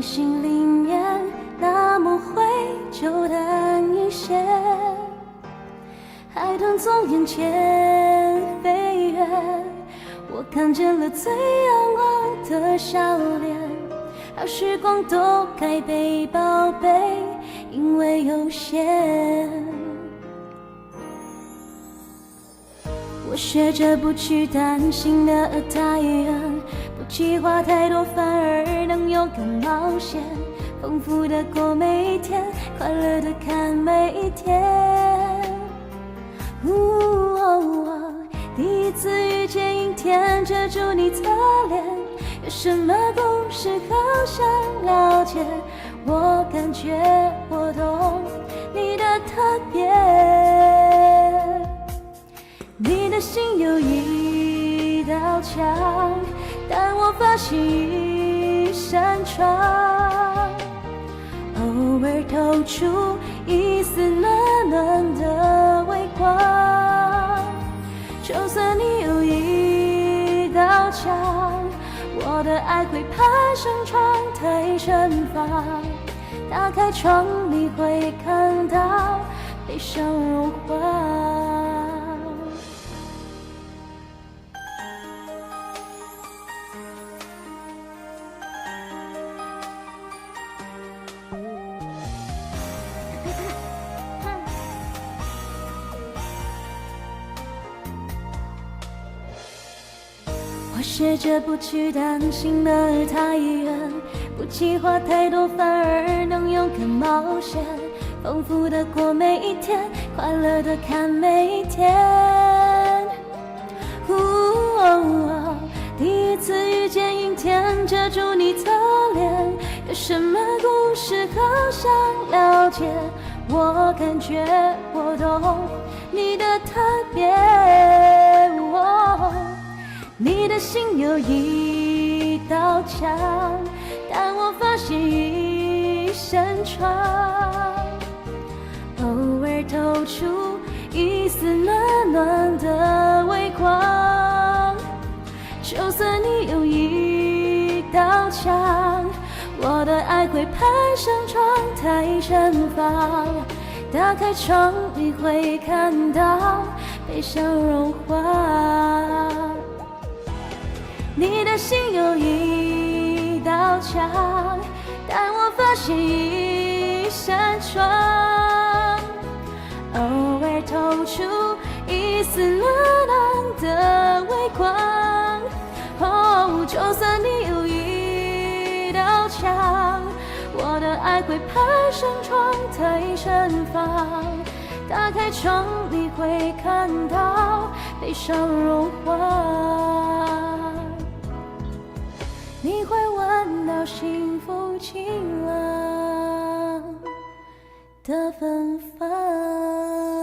你心里面那抹灰就淡一些，海豚从眼前飞远，我看见了最阳光的笑脸。好时光都该被宝贝，因为有限。我学着不去担心的太远，不计划太多，反而能勇敢冒险，丰富的过每一天，快乐的看每一天。第一次遇见阴天，遮住你侧脸，有什么故事好想了解？我感觉我懂你的特别。你的心有一道墙，但我发现一扇窗，偶尔透出一丝暖暖的微光。就算你有一道墙，我的爱会攀上窗台盛放。打开窗，你会看到悲伤融化。我学着不去担心的太远，不计划太多，反而能勇敢冒险，丰富的过每一天，快乐的看每一天。第一次遇见阴天，遮住你侧脸，有什么故事好想了解？我感觉我懂你的特别。你的心有一道墙，但我发现一扇窗，偶尔透出一丝暖暖的微光。就算你有一道墙，我的爱会攀上窗台盛放。打开窗，你会看到悲伤融化。你的心有一道墙，但我发现一扇窗，偶尔透出一丝暖暖的微光。就算你有一道墙，我的爱会攀上窗台盛放。打开窗，你会看到悲伤融化。你会闻到幸福晴朗的芬芳。